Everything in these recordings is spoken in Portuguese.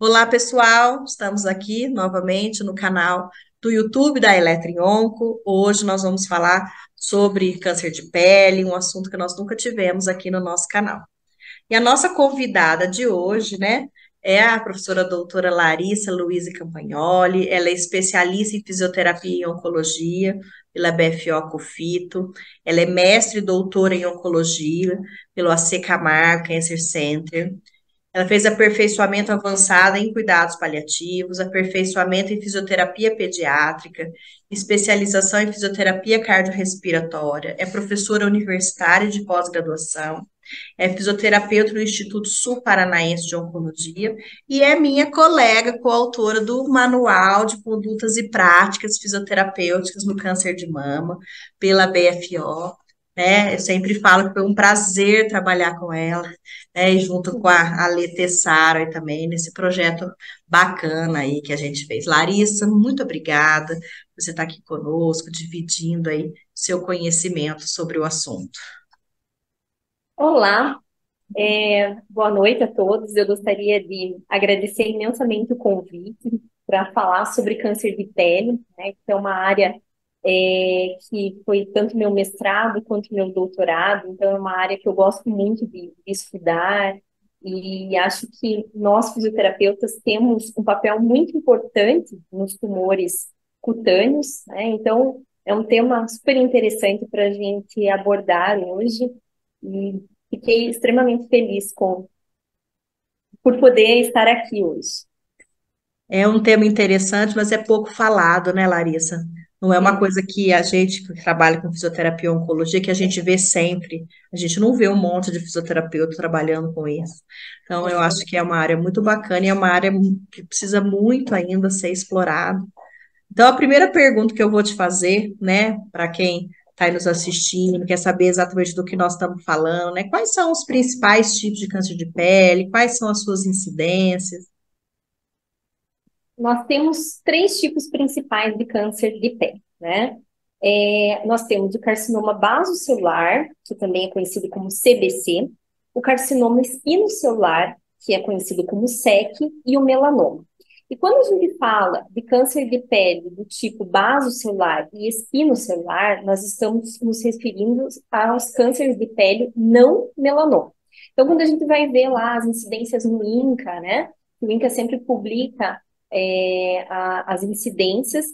Olá, pessoal. Estamos aqui novamente no canal do YouTube da Eletri-Onco. Hoje nós vamos falar sobre câncer de pele, um assunto que nós nunca tivemos aqui no nosso canal. E a nossa convidada de hoje, né, é a professora doutora Larissa Luiz Campagnoli. Ela é especialista em fisioterapia e oncologia pela BFO Cofito. Ela é mestre e doutora em oncologia pelo AC Camargo Cancer Center. Ela fez aperfeiçoamento avançado em cuidados paliativos, aperfeiçoamento em fisioterapia pediátrica, especialização em fisioterapia cardiorrespiratória, é professora universitária de pós-graduação, é fisioterapeuta no Instituto Sul-Paranaense de Oncologia e é minha colega coautora do Manual de Condutas e Práticas Fisioterapêuticas no Câncer de Mama, pela BFO. Né? Eu sempre falo que foi um prazer trabalhar com ela, né? E junto com a Lê Tessaro aí também, nesse projeto bacana aí que a gente fez. Larissa, muito obrigada por você estar aqui conosco, dividindo aí seu conhecimento sobre o assunto. Olá, boa noite a todos. Eu gostaria de agradecer imensamente o convite para falar sobre câncer de pele, né, que é uma área que foi tanto meu mestrado quanto meu doutorado, então é uma área que eu gosto muito de estudar e acho que nós fisioterapeutas temos um papel muito importante nos tumores cutâneos, né, então é um tema super interessante para a gente abordar hoje. E fiquei extremamente feliz por poder estar aqui hoje. É um tema interessante, mas é pouco falado, né, Larissa? Não é uma É, coisa que a gente que trabalha com fisioterapia e oncologia que a gente vê sempre. A gente não vê um monte de fisioterapeuta trabalhando com isso. Então, eu acho que é uma área muito bacana e é uma área que precisa muito ainda ser explorada. Então, a primeira pergunta que eu vou te fazer, né, para quem está aí nos assistindo, quer saber exatamente do que nós estamos falando, né? Quais são os principais tipos de câncer de pele? Quais são as suas incidências? nós temos três tipos principais de câncer de pele, né? Nós temos o carcinoma basocelular, que também é conhecido como CBC, o carcinoma espinocelular, que é conhecido como SEC, e o melanoma. E quando a gente fala de câncer de pele do tipo basocelular e espinocelular, nós estamos nos referindo aos cânceres de pele não melanoma. Então, quando a gente vai ver lá as incidências no INCA, né? O INCA sempre publica as incidências,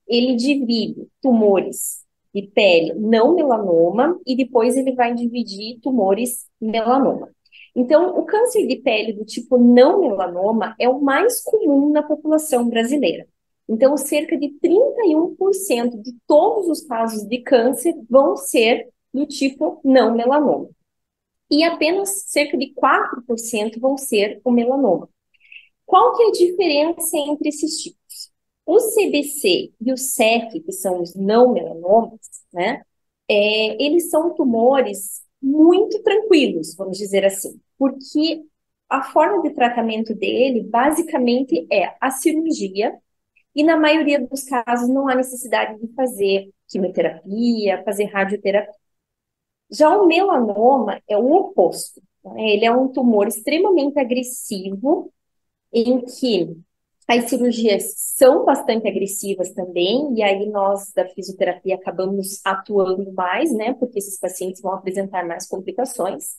ele divide tumores de pele não melanoma e depois ele vai dividir tumores melanoma. Então, o câncer de pele do tipo não melanoma é o mais comum na população brasileira. Então, cerca de 31% de todos os casos de câncer vão ser do tipo não melanoma. E apenas cerca de 4% vão ser o melanoma. Qual que é a diferença entre esses tipos? O CBC e o SEC, que são os não melanomas, né? Eles são tumores muito tranquilos, vamos dizer assim, porque a forma de tratamento dele basicamente é a cirurgia, e na maioria dos casos não há necessidade de fazer quimioterapia, fazer radioterapia. Já o melanoma é o oposto, né? Ele é um tumor extremamente agressivo, em que as cirurgias são bastante agressivas também, e aí nós da fisioterapia acabamos atuando mais, né, porque esses pacientes vão apresentar mais complicações,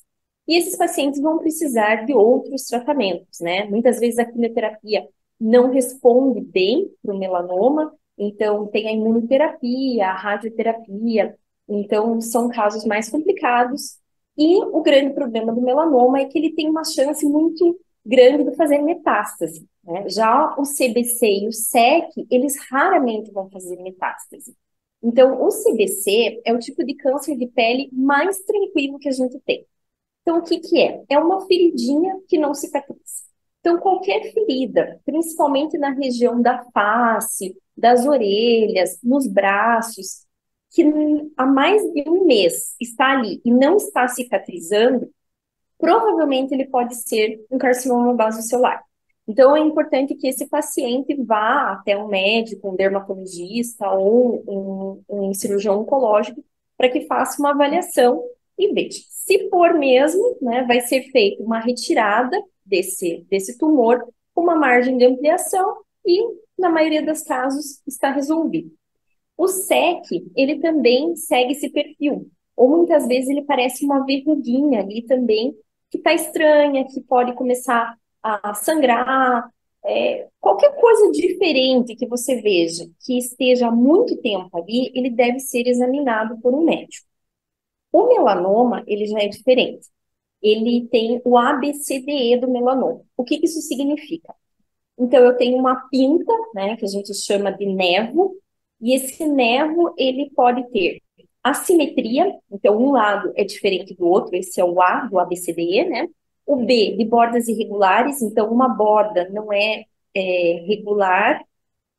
e esses pacientes vão precisar de outros tratamentos, né? Muitas vezes a quimioterapia não responde bem para o melanoma, então tem a imunoterapia, a radioterapia, então são casos mais complicados, e o grande problema do melanoma é que ele tem uma chance muito grande de fazer metástase, né? Já o CBC e o SEC, eles raramente vão fazer metástase. Então, o CBC é o tipo de câncer de pele mais tranquilo que a gente tem. Então, o que que é? É uma feridinha que não cicatriza. Então, qualquer ferida, principalmente na região da face, das orelhas, nos braços, que há mais de um mês está ali e não está cicatrizando, provavelmente ele pode ser um carcinoma basocelular. Então, é importante que esse paciente vá até um médico, um dermatologista ou um cirurgião oncológico para que faça uma avaliação e veja. Se for mesmo, né, vai ser feita uma retirada desse tumor uma margem de ampliação e, na maioria dos casos, está resolvido. O SEC, ele também segue esse perfil, ou muitas vezes ele parece uma verruguinha ali também, que está estranha, que pode começar a sangrar, qualquer coisa diferente que você veja, que esteja há muito tempo ali, ele deve ser examinado por um médico. O melanoma, ele já é diferente. Ele tem o ABCDE do melanoma. O que isso significa? Então, eu tenho uma pinta, né, que a gente chama de nevo, e esse nevo, ele pode ter assimetria, então um lado é diferente do outro, esse é o A do ABCDE, né? O B, de bordas irregulares, então uma borda não é regular,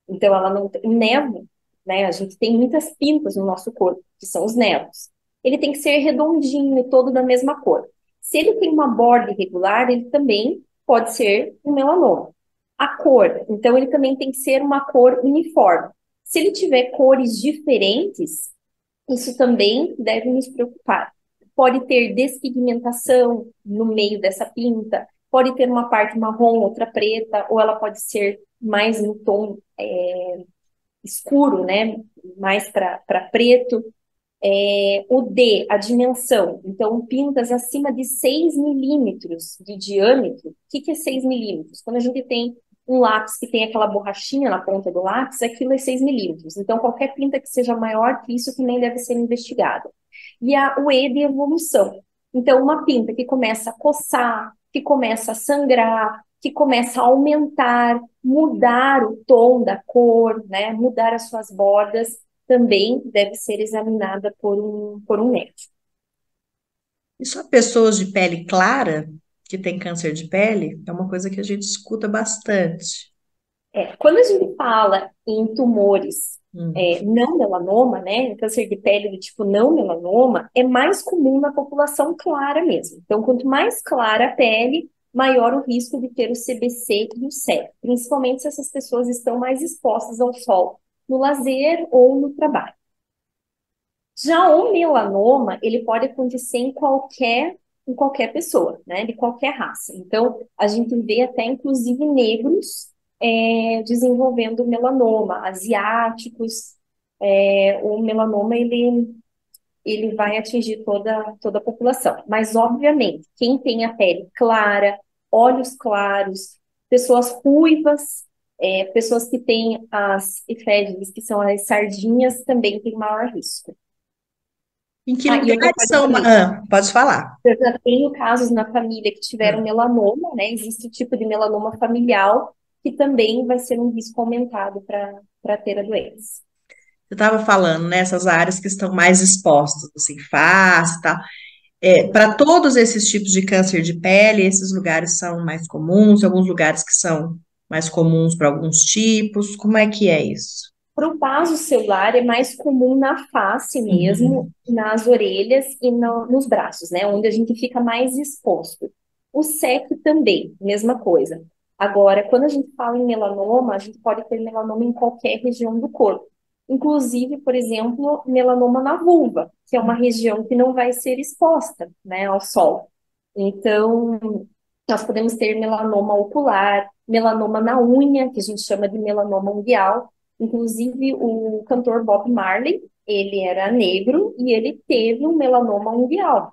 então ela não tem nevo, né? A gente tem muitas pintas no nosso corpo, que são os nevos. Ele tem que ser redondinho e todo da mesma cor. Se ele tem uma borda irregular, ele também pode ser um melanoma. A cor, então ele também tem que ser uma cor uniforme. Se ele tiver cores diferentes, isso também deve nos preocupar. Pode ter despigmentação no meio dessa pinta, pode ter uma parte marrom, outra preta, ou ela pode ser mais no tom escuro, né? Mais para preto. O D, a dimensão. Então, pintas acima de 6 milímetros de diâmetro. O que é 6 milímetros? Quando a gente tem um lápis que tem aquela borrachinha na ponta do lápis, aquilo é 6 milímetros. Então, qualquer pinta que seja maior que isso também deve ser investigada. E o E de evolução. Então, uma pinta que começa a coçar, que começa a sangrar, que começa a aumentar, mudar o tom da cor, né? Mudar as suas bordas, também deve ser examinada por um médico. E só pessoas de pele clara que têm câncer de pele é uma coisa que a gente escuta bastante. Quando a gente fala em tumores Hum. não melanoma, né, câncer de pele do tipo não melanoma, é mais comum na população clara mesmo. Então, quanto mais clara a pele, maior o risco de ter o CBC e o SEC, principalmente se essas pessoas estão mais expostas ao sol, no lazer ou no trabalho. Já o melanoma, ele pode acontecer em qualquer pessoa, né, de qualquer raça. Então, a gente vê até, inclusive, negros desenvolvendo melanoma, asiáticos. O melanoma, ele vai atingir toda a população. Mas, obviamente, quem tem a pele clara, olhos claros, pessoas ruivas, pessoas que têm as efédides, que são as sardinhas, também tem maior risco. Em que E outra lugares coisa são? também, Pode falar. eu já tenho casos na família que tiveram Hum. melanoma, né? Existe o tipo de melanoma familiar que também vai ser um risco aumentado para ter a doença. Você estava falando nessas áreas que estão mais expostas, assim, face e tal. Para todos esses tipos de câncer de pele, esses lugares são mais comuns, alguns lugares que são mais comuns para alguns tipos. Como é que é isso? Para o vaso celular é mais comum na face mesmo, Uhum. nas orelhas e nos braços, né? Onde a gente fica mais exposto. O SEC também, mesma coisa. Agora, quando a gente fala em melanoma, a gente pode ter melanoma em qualquer região do corpo. Inclusive, por exemplo, melanoma na vulva, que é uma região que não vai ser exposta, né, ao sol. Então, nós podemos ter melanoma ocular, melanoma na unha, que a gente chama de melanoma ungueal. Inclusive, o cantor Bob Marley, ele era negro e ele teve um melanoma ungueal.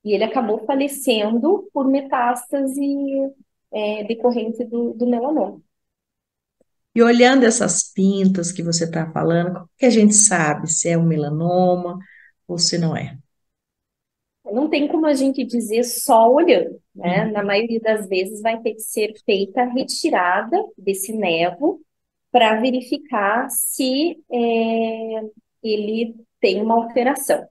E ele acabou falecendo por metástase decorrente do melanoma. E olhando essas pintas que você está falando, como que a gente sabe se é um melanoma ou se não é? Não tem como a gente dizer só olhando, né? Na Uhum. maioria das vezes vai ter que ser feita a retirada desse nevo para verificar se ele tem uma alteração.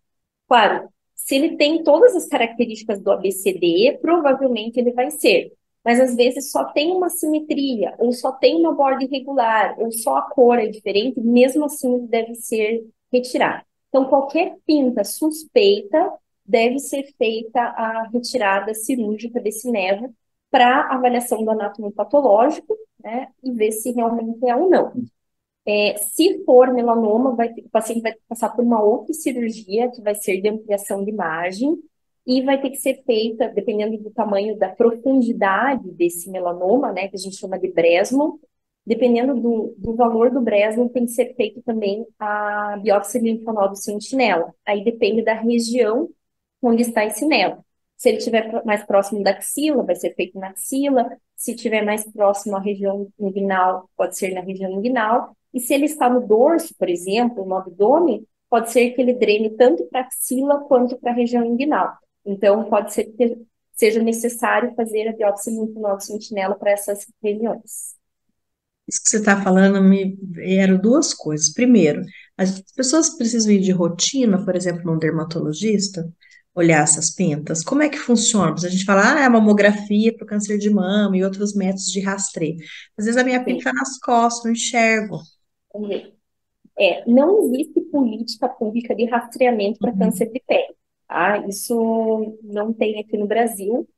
Claro, se ele tem todas as características do ABCD, provavelmente ele vai ser. Mas às vezes só tem uma simetria, ou só tem uma borda irregular, ou só a cor é diferente, mesmo assim ele deve ser retirado. Então, qualquer pinta suspeita deve ser feita a retirada cirúrgica desse nevo para avaliação do anátomo patológico, né, e ver se realmente é ou não. Se for melanoma, o paciente vai passar por uma outra cirurgia, que vai ser de ampliação de margem, e vai ter que ser feita, dependendo do tamanho, da profundidade desse melanoma, né, que a gente chama de Breslow, dependendo do valor do Breslow, tem que ser feito também a biópsia de linfonodo sentinela. Aí depende da região onde está esse nelo. Se ele estiver mais próximo da axila, vai ser feito na axila. Se estiver mais próximo à região inguinal, pode ser na região inguinal. E se ele está no dorso, por exemplo, no abdômen, pode ser que ele drene tanto para a axila quanto para a região inguinal. Então, pode ser que seja necessário fazer a biópsia linfonodo sentinela para essas regiões. Isso que você está falando me eram duas coisas. Primeiro, as pessoas precisam ir de rotina, por exemplo, num dermatologista, olhar essas pintas. Como é que funciona? Porque a gente fala, é mamografia para o câncer de mama e outros métodos de rastreio. Às vezes a minha pinta Sim, está nas costas, não enxergo. vamos ver. Não existe política pública de rastreamento para câncer Uhum. de pele, tá? Isso não tem aqui no Brasil.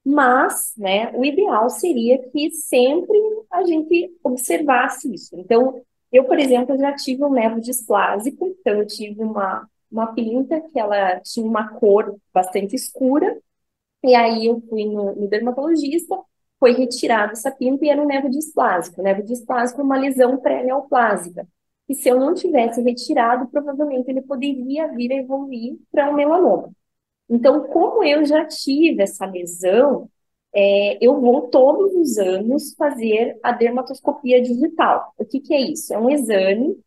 Mas, né, o ideal seria que sempre a gente observasse isso. Então, eu, por exemplo, já tive um nervo displásico, então eu tive uma pinta que ela tinha uma cor bastante escura, e aí eu fui no dermatologista, foi retirada essa pinta e era um nervo displásico. O nervo displásico é uma lesão pré-neoplásica. E se eu não tivesse retirado, provavelmente ele poderia vir a evoluir para um melanoma. Então, como eu já tive essa lesão, eu vou todos os anos fazer a dermatoscopia digital. O que que é isso? É um exame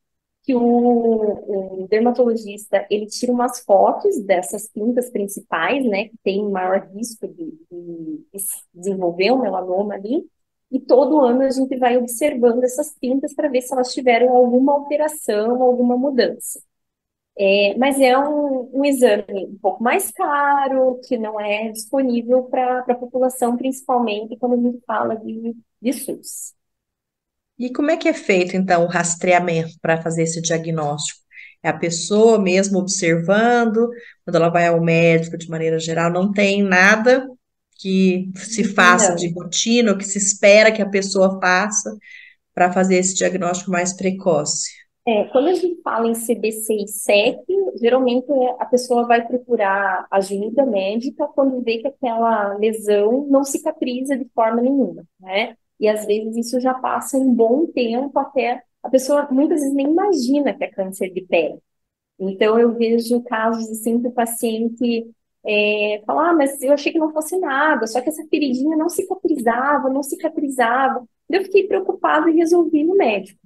que o dermatologista ele tira umas fotos dessas pintas principais, né, que tem maior risco de desenvolver um melanoma ali, e todo ano a gente vai observando essas pintas para ver se elas tiveram alguma alteração, alguma mudança. Mas é um exame um pouco mais caro, que não é disponível para a população, principalmente quando a gente fala de SUS. E como é que é feito, então, o rastreamento para fazer esse diagnóstico? É a pessoa mesmo observando, quando ela vai ao médico, de maneira geral, não tem nada que se faça de Não. rotina, ou que se espera que a pessoa faça para fazer esse diagnóstico mais precoce. Quando a gente fala em CBC e SEC, geralmente a pessoa vai procurar ajuda médica quando vê que aquela lesão não cicatriza de forma nenhuma, né? E às vezes isso já passa um bom tempo até a pessoa muitas vezes nem imagina que é câncer de pele. Então, eu vejo casos assim que o paciente fala, mas eu achei que não fosse nada, só que essa feridinha não cicatrizava, não cicatrizava. Eu fiquei preocupada e resolvi ir no médico.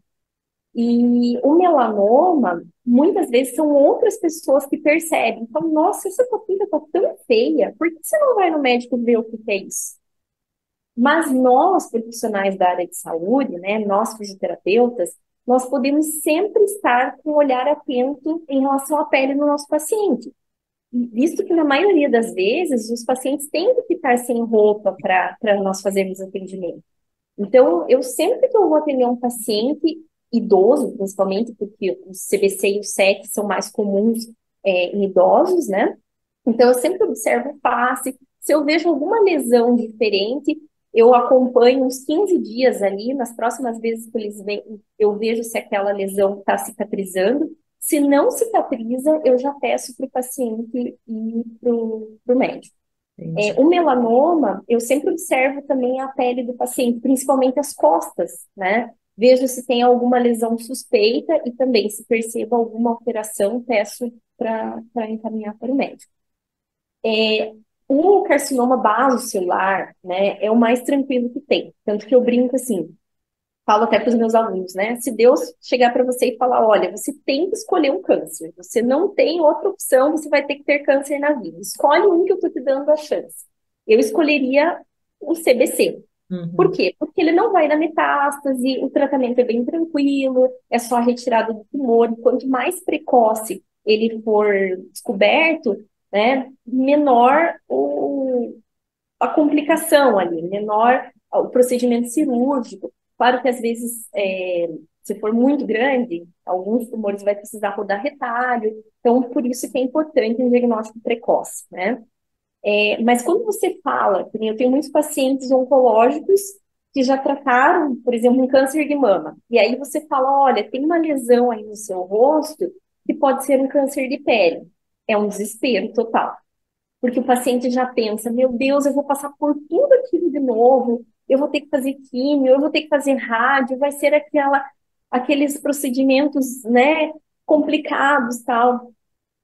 E o melanoma, muitas vezes, são outras pessoas que percebem. Então, nossa, essa papinha está tão feia, por que você não vai no médico ver o que é isso? Mas nós, profissionais da área de saúde, né, nós fisioterapeutas, nós podemos sempre estar com um olhar atento em relação à pele do nosso paciente. Visto que na maioria das vezes os pacientes têm que ficar sem roupa para nós fazermos atendimento. Então, eu sempre que eu vou atender um paciente idoso, principalmente, porque o CBC e o SEC são mais comuns em idosos, né? Então, eu sempre observo o face. Se eu vejo alguma lesão diferente, eu acompanho uns 15 dias ali. Nas próximas vezes que eles vêm, eu vejo se aquela lesão está cicatrizando. Se não cicatriza, eu já peço para o paciente ir para o médico. Entendi. O melanoma, eu sempre observo também a pele do paciente, principalmente as costas, né? Vejo se tem alguma lesão suspeita e também, se percebo alguma alteração, peço para encaminhar para o médico. É, o carcinoma basocelular, né, é o mais tranquilo que tem. Tanto que eu brinco assim, falo até para os meus alunos, né? Se Deus chegar para você e falar, olha, você tem que escolher um câncer, você não tem outra opção, você vai ter que ter câncer na vida. Escolhe um que eu estou te dando a chance. Eu escolheria o CBC. Por Uhum. quê? Porque ele não vai na metástase, o tratamento é bem tranquilo, é só a retirada do tumor. E quanto mais precoce ele for descoberto, né, menor a complicação ali, menor o procedimento cirúrgico. Claro que às vezes, se for muito grande, alguns tumores vai precisar rodar retalho, então por isso que é importante um diagnóstico precoce, né? Mas quando você fala, que nem eu tenho muitos pacientes oncológicos que já trataram, por exemplo, um câncer de mama, e aí você fala, olha, tem uma lesão aí no seu rosto que pode ser um câncer de pele. É um desespero total. porque o paciente já pensa, meu Deus, eu vou passar por tudo aquilo de novo, eu vou ter que fazer químio, eu vou ter que fazer rádio, vai ser aqueles procedimentos, né, complicados, tal.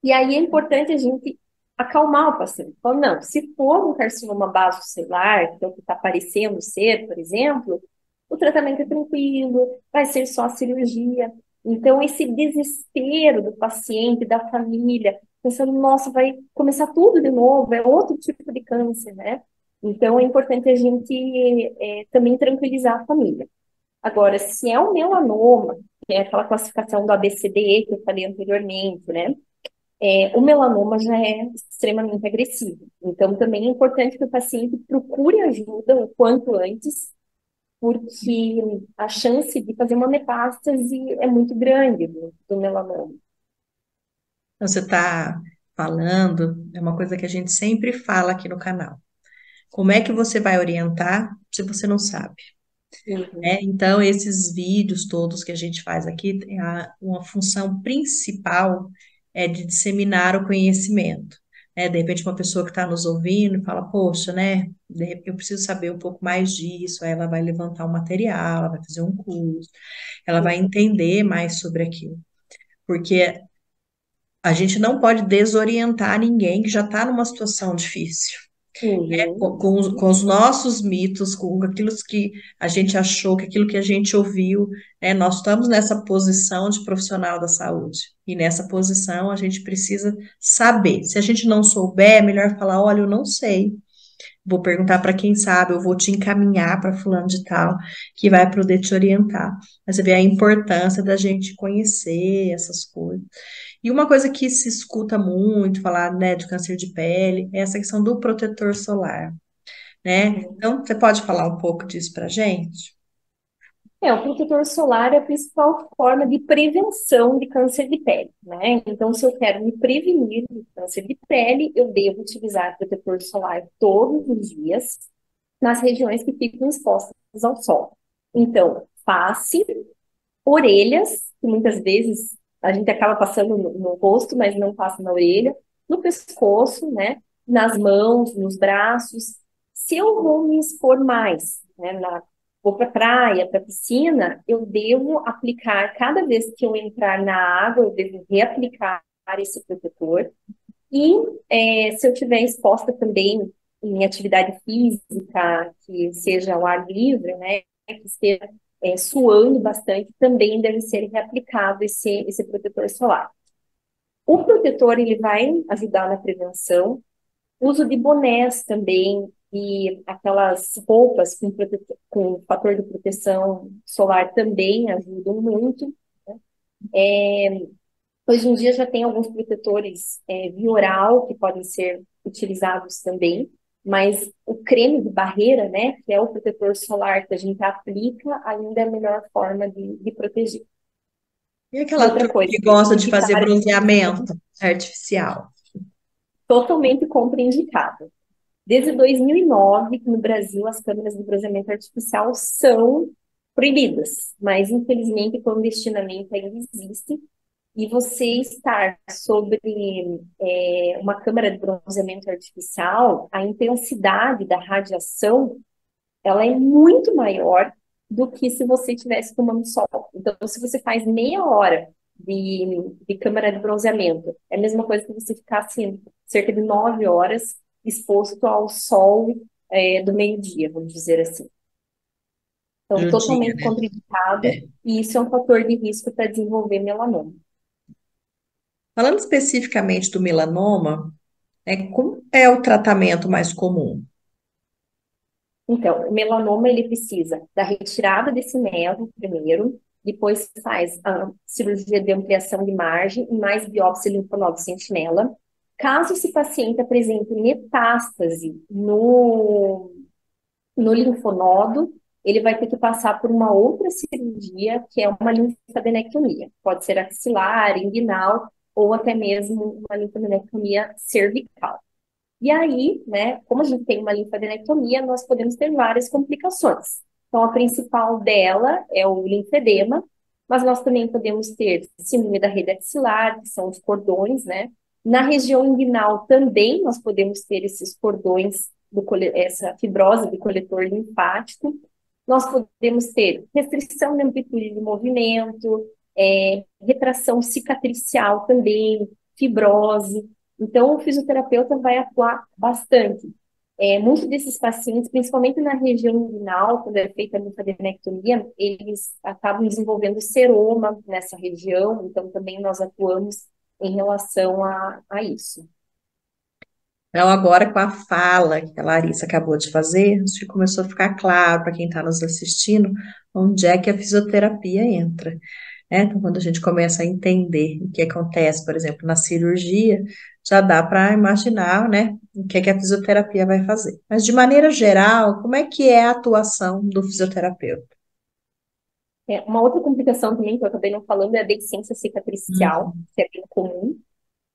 E aí é importante a gente acalmar o paciente. Falar, não, se for um carcinoma basocelular, que é o que está parecendo ser, por exemplo, o tratamento é tranquilo, vai ser só a cirurgia. Então, esse desespero do paciente, da família, pensando, nossa, vai começar tudo de novo, é outro tipo de câncer, né? Então, é importante a gente também tranquilizar a família. Agora, se é um melanoma, que é aquela classificação do ABCDE que eu falei anteriormente, né? O melanoma já é extremamente agressivo. Então, também é importante que o paciente procure ajuda o quanto antes, porque a chance de fazer uma metástase é muito grande do melanoma. Então, você está falando, é uma coisa que a gente sempre fala aqui no canal. Como é que você vai orientar se você não sabe? Uhum, Então, esses vídeos todos que a gente faz aqui, uma função principal é de disseminar o conhecimento. De repente, uma pessoa que está nos ouvindo fala, poxa, né, eu preciso saber um pouco mais disso, aí ela vai levantar um material, ela vai fazer um curso, ela vai entender mais sobre aquilo. Porque a gente não pode desorientar ninguém que já está numa situação difícil uhum, com os nossos mitos, com aquilo que a gente achou, com aquilo que a gente ouviu, né? Nós estamos nessa posição de profissional da saúde. E nessa posição a gente precisa saber. Se a gente não souber, é melhor falar, olha, eu não sei. Vou perguntar para quem sabe, eu vou te encaminhar para fulano de tal, que vai poder te orientar. Mas você vê a importância da gente conhecer essas coisas. E uma coisa que se escuta muito falar, né, de câncer de pele, é essa questão do protetor solar, né? uhum. Então, você pode falar um pouco disso para gente? O protetor solar é a principal forma de prevenção de câncer de pele, né? Então, se eu quero me prevenir de câncer de pele, eu devo utilizar protetor solar todos os dias nas regiões que ficam expostas ao sol. Então, face, orelhas, que muitas vezes a gente acaba passando no rosto, mas não passa na orelha, no pescoço, né? Nas mãos, nos braços. Se eu vou me expor mais, né? Vou para praia, para piscina, eu devo aplicar, cada vez que eu entrar na água, eu devo reaplicar esse protetor. E se eu estiver exposta também em atividade física, que seja ao ar livre, né, que esteja suando bastante, também deve ser reaplicado esse protetor solar. O protetor, ele vai ajudar na prevenção, uso de bonés também, e aquelas roupas com fator de proteção solar também ajudam muito. Hoje em dia já tem alguns protetores via oral que podem ser utilizados também, mas o creme de barreira, né, que é o protetor solar que a gente aplica, ainda é a melhor forma de proteger. E E aquela outra turma coisa, que gosta de fazer evitar bronzeamento artificial? totalmente contraindicado. Desde 2009, que no Brasil as câmeras de bronzeamento artificial são proibidas, mas infelizmente clandestinamente ainda existem. E você estar sobre uma câmera de bronzeamento artificial, a intensidade da radiação, ela é muito maior do que se você estivesse tomando sol. Então, se você faz meia hora de câmera de bronzeamento, é a mesma coisa que você ficar assim, cerca de 9 horas exposto ao sol do meio-dia, vamos dizer assim. Então, Do dia, totalmente né? contraindicado, É. e isso é um fator de risco para desenvolver melanoma. Falando especificamente do melanoma, como é o tratamento mais comum? Então, o melanoma ele precisa da retirada desse nervo primeiro, depois faz a cirurgia de ampliação de margem e mais biópsia linfonodo sentinela. Caso esse paciente apresente metástase no linfonodo, ele vai ter que passar por uma outra cirurgia, que é uma linfadenectomia. Pode ser axilar, inguinal ou até mesmo uma linfadenectomia cervical. E aí, né, como a gente tem uma linfadenectomia, nós podemos ter várias complicações. Então, a principal dela é o linfedema, mas nós também podemos ter síndrome da rede axilar, que são os cordões, né? Na região inguinal também nós podemos ter esses cordões, essa fibrose do coletor linfático. Nós podemos ter restrição de amplitude de movimento, retração cicatricial também, fibrose. Então, o fisioterapeuta vai atuar bastante. Muitos desses pacientes, principalmente na região inguinal, quando é feita a linfadenectomia, eles acabam desenvolvendo seroma nessa região, então também nós atuamos em relação a isso. Então, agora com a fala que a Larissa acabou de fazer, acho que começou a ficar claro para quem está nos assistindo onde é que a fisioterapia entra, né? Então, quando a gente começa a entender o que acontece, por exemplo, na cirurgia, já dá para imaginar, né, o que é que a fisioterapia vai fazer. Mas, de maneira geral, como é que é a atuação do fisioterapeuta? Uma outra complicação também que eu acabei não falando é a deficiência cicatricial, Uhum. que é bem comum.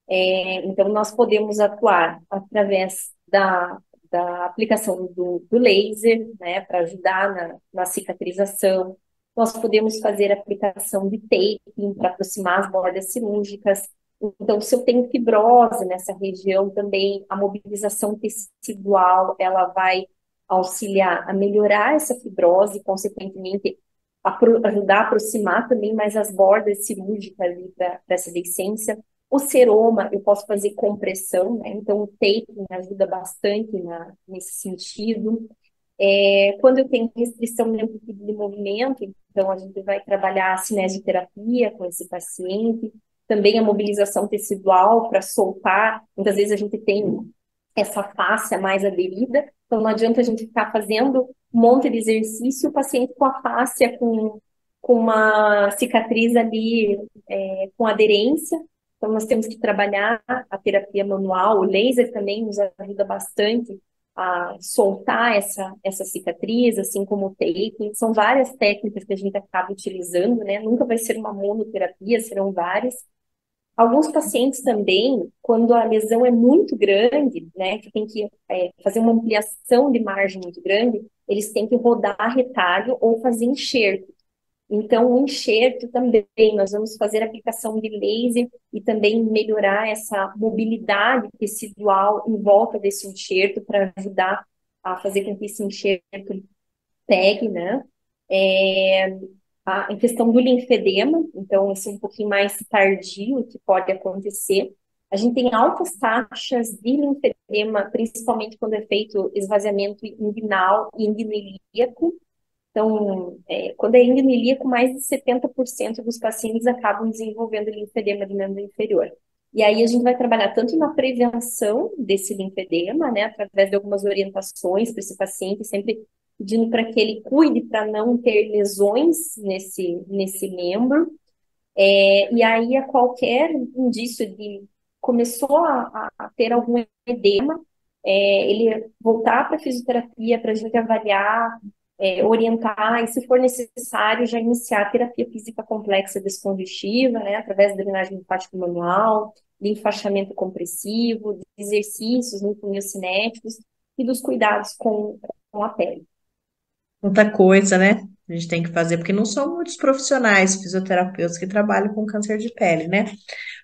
Então, nós podemos atuar através da aplicação do laser, né, para ajudar na cicatrização. Nós podemos fazer aplicação de taping para aproximar as bordas cirúrgicas. Então, se eu tenho fibrose nessa região também, a mobilização tecidual, ela vai auxiliar a melhorar essa fibrose, consequentemente, ajudar a aproximar também mais as bordas cirúrgicas ali para essa deficiência. O seroma, eu posso fazer compressão, né? Então, o taping ajuda bastante nesse sentido. Quando eu tenho restrição de amplitude de movimento, então a gente vai trabalhar a cinesioterapia com esse paciente, também a mobilização tecidual para soltar. Muitas vezes a gente tem essa fáscia mais aderida, então não adianta a gente ficar fazendo um monte de exercício, o paciente com a fáscia com uma cicatriz ali, com aderência. Então, nós temos que trabalhar a terapia manual, o laser também nos ajuda bastante a soltar essa cicatriz, assim como o taping. São várias técnicas que a gente acaba utilizando, né? Nunca vai ser uma monoterapia, serão várias. Alguns pacientes também, quando a lesão é muito grande, né, que tem que fazer uma ampliação de margem muito grande, eles têm que rodar retalho ou fazer enxerto. Então, o enxerto também, nós vamos fazer aplicação de laser e também melhorar essa mobilidade tecidual em volta desse enxerto para ajudar a fazer com que esse enxerto pegue, né? É, em questão do linfedema, então, esse é um pouquinho mais tardio que pode acontecer. A gente tem altas taxas de linfedema, principalmente quando é feito esvaziamento inguinal e inguinalíaco. Então, quando é inguinalíaco, mais de 70% dos pacientes acabam desenvolvendo linfedema de membro inferior. E aí a gente vai trabalhar tanto na prevenção desse linfedema, né, através de algumas orientações para esse paciente, sempre pedindo para que ele cuide para não ter lesões nesse membro. E aí, a qualquer indício de começou a ter algum edema, ele voltar para a fisioterapia para a gente avaliar, orientar e, se for necessário, já iniciar a terapia física complexa descongestiva, né, através da drenagem linfática manual, de enfaixamento compressivo, de exercícios linfomiocinéticos e dos cuidados com a pele. Muita coisa, né? A gente tem que fazer, porque não são muitos profissionais fisioterapeutas que trabalham com câncer de pele, né?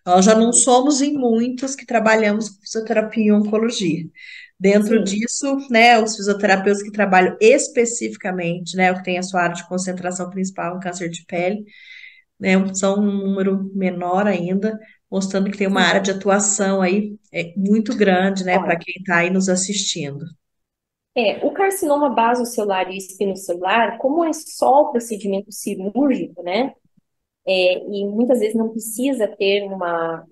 Nós já não somos em muitos que trabalhamos com fisioterapia e oncologia. Dentro Sim, disso, né, os fisioterapeutas que trabalham especificamente, né, o que tem a sua área de concentração principal em câncer de pele, né, são um número menor ainda, mostrando que tem uma sim. área de atuação aí muito grande, né, para Olha, quem está aí nos assistindo. o carcinoma basocelular e espinocelular, como é só o procedimento cirúrgico, né? E muitas vezes não precisa ter uma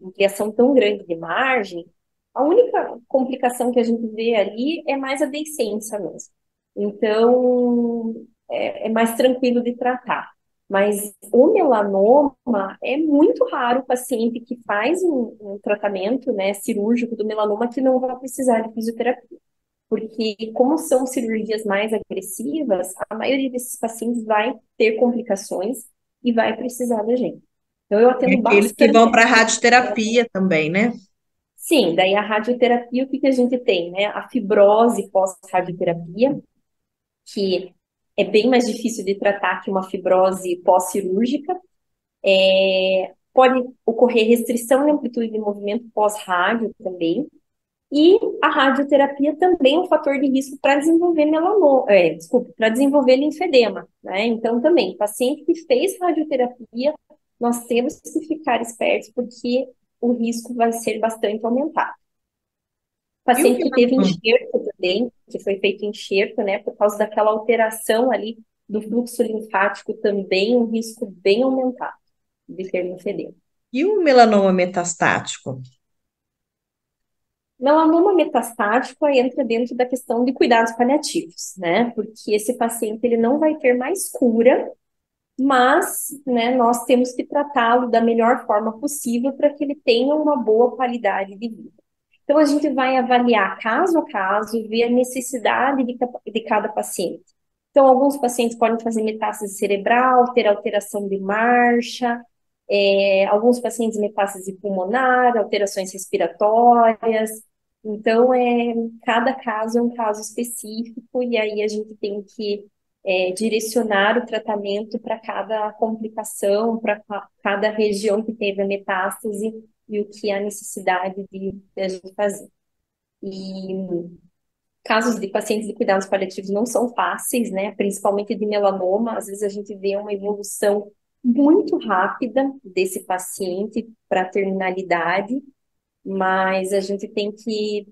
ampliação tão grande de margem, a única complicação que a gente vê ali é mais a deiscência mesmo. Então, é mais tranquilo de tratar. Mas o melanoma é muito raro o paciente que faz um tratamento, né, cirúrgico do melanoma que não vai precisar de fisioterapia. Porque, como são cirurgias mais agressivas, a maioria desses pacientes vai ter complicações e vai precisar da gente. Então, eu E atendo aqueles que bastante. vão para a radioterapia também, né? Sim, daí a radioterapia, o que que a gente tem, né? A fibrose pós-radioterapia, que é bem mais difícil de tratar que uma fibrose pós-cirúrgica. pode ocorrer restrição de amplitude de movimento pós-rádio também, e a radioterapia também é um fator de risco para desenvolver melanoma, para desenvolver linfedema, né? Então, também, paciente que fez radioterapia, nós temos que ficar espertos, porque o risco vai ser bastante aumentado. E o Paciente que teve melanoma? enxerto também, que foi feito enxerto, né, por causa daquela alteração ali do fluxo linfático, também um risco bem aumentado de ter linfedema. E o melanoma metastático? Melanoma metastático aí entra dentro da questão de cuidados paliativos, né? Porque esse paciente ele não vai ter mais cura, mas, né, nós temos que tratá-lo da melhor forma possível para que ele tenha uma boa qualidade de vida. Então, a gente vai avaliar caso a caso, ver a necessidade de cada paciente. Então, alguns pacientes podem fazer metástase cerebral, ter alteração de marcha, alguns pacientes metástase pulmonar, alterações respiratórias. Então, cada caso é um caso específico, e aí a gente tem que direcionar o tratamento para cada complicação, para cada região que teve a metástase e o que há necessidade de a gente fazer. E casos de pacientes de cuidados paliativos não são fáceis, né? Principalmente de melanoma, às vezes a gente vê uma evolução muito rápida desse paciente para terminalidade, mas a gente tem que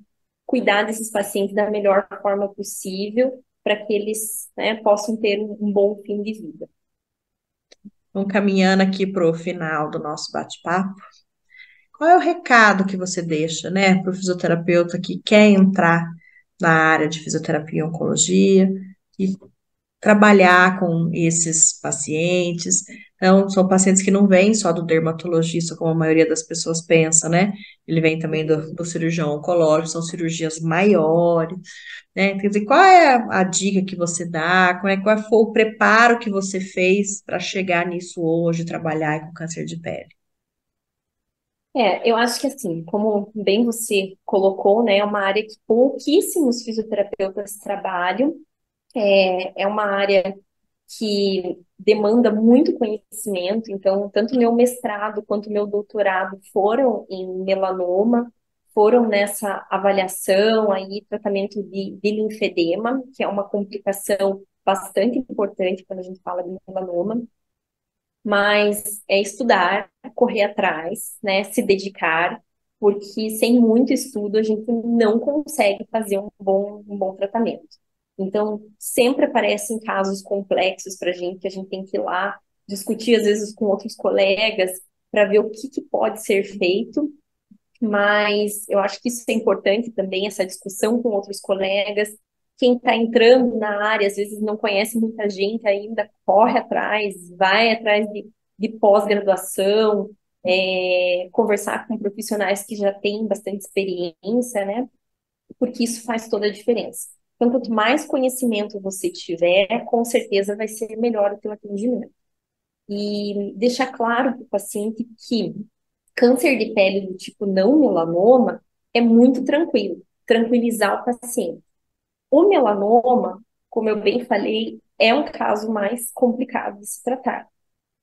cuidar desses pacientes da melhor forma possível para que eles, né, possam ter um bom fim de vida. Vamos caminhando aqui para o final do nosso bate-papo. Qual é o recado que você deixa, né, para o fisioterapeuta que quer entrar na área de fisioterapia e oncologia e trabalhar com esses pacientes? Então, são pacientes que não vêm só do dermatologista, como a maioria das pessoas pensa, né? Ele vem também do cirurgião oncológico, são cirurgias maiores, né? Quer dizer, qual é a dica que você dá? Qual foi o preparo que você fez para chegar nisso hoje, trabalhar com câncer de pele? Eu acho que assim, como bem você colocou, né, é uma área que pouquíssimos fisioterapeutas trabalham, é uma área que demanda muito conhecimento, então, tanto meu mestrado quanto meu doutorado foram em melanoma, foram nessa avaliação aí, tratamento de linfedema, que é uma complicação bastante importante quando a gente fala de melanoma, mas é estudar, correr atrás, né, se dedicar, porque sem muito estudo a gente não consegue fazer um bom tratamento. Então, sempre aparecem casos complexos para a gente tem que ir lá discutir, às vezes, com outros colegas, para ver o que pode ser feito, mas eu acho que isso é importante também, essa discussão com outros colegas. Quem está entrando na área, às vezes não conhece muita gente ainda, corre atrás, vai atrás de pós-graduação, conversar com profissionais que já têm bastante experiência, né? Porque isso faz toda a diferença. Então, quanto mais conhecimento você tiver, com certeza vai ser melhor o teu atendimento. E deixar claro para o paciente que câncer de pele do tipo não melanoma é muito tranquilo, tranquilizar o paciente. O melanoma, como eu bem falei, é um caso mais complicado de se tratar,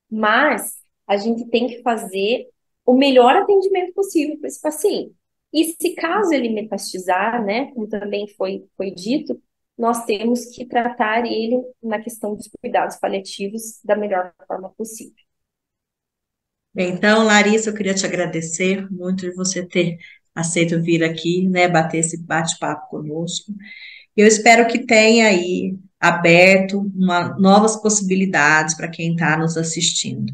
mas a gente tem que fazer o melhor atendimento possível para esse paciente. E se caso ele metastizar, né, como também foi dito, nós temos que tratar ele na questão dos cuidados paliativos da melhor forma possível. Bem, então, Larissa, eu queria te agradecer muito de você ter aceito vir aqui, né, bater esse bate-papo conosco. Eu espero que tenha aí aberto novas possibilidades para quem está nos assistindo.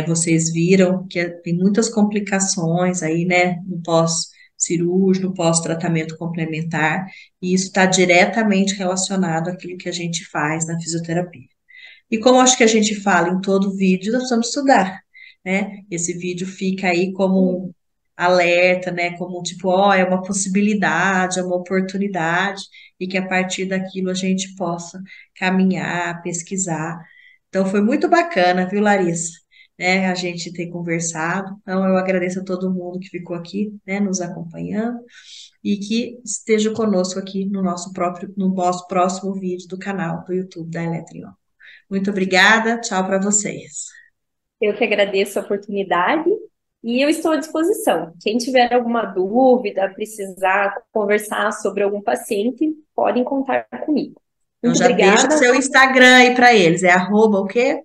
Vocês viram que tem muitas complicações aí, né, no pós-cirúrgico, no pós-tratamento complementar, e isso está diretamente relacionado àquilo que a gente faz na fisioterapia. E como acho que a gente fala em todo vídeo, nós precisamos estudar, né? Esse vídeo fica aí como um alerta, né? Como um tipo, ó, é uma possibilidade, é uma oportunidade, e que a partir daquilo a gente possa caminhar, pesquisar. Então foi muito bacana, viu, Larissa? Né, a gente ter conversado. Então eu agradeço a todo mundo que ficou aqui, né, nos acompanhando e que esteja conosco aqui no nosso próximo vídeo do canal do YouTube da Eletrion. Muito obrigada, tchau para vocês. Eu que agradeço a oportunidade e eu estou à disposição. Quem tiver alguma dúvida, precisar conversar sobre algum paciente, podem contar comigo. Então Muito já deixa o obrigada. seu Instagram aí para eles. É arroba o quê?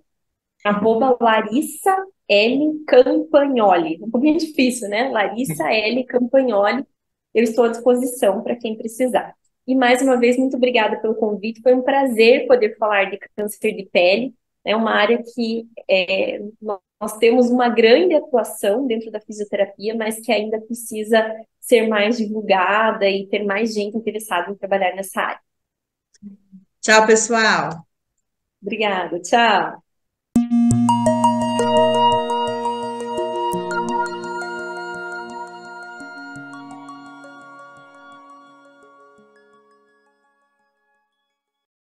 Larissa L. Campagnoli. Um pouquinho difícil, né? Larissa L. Campagnoli. Eu estou à disposição para quem precisar. E mais uma vez, muito obrigada pelo convite. Foi um prazer poder falar de câncer de pele. É uma área que nós temos uma grande atuação dentro da fisioterapia, mas que ainda precisa ser mais divulgada e ter mais gente interessada em trabalhar nessa área. Tchau, pessoal. Obrigada, tchau.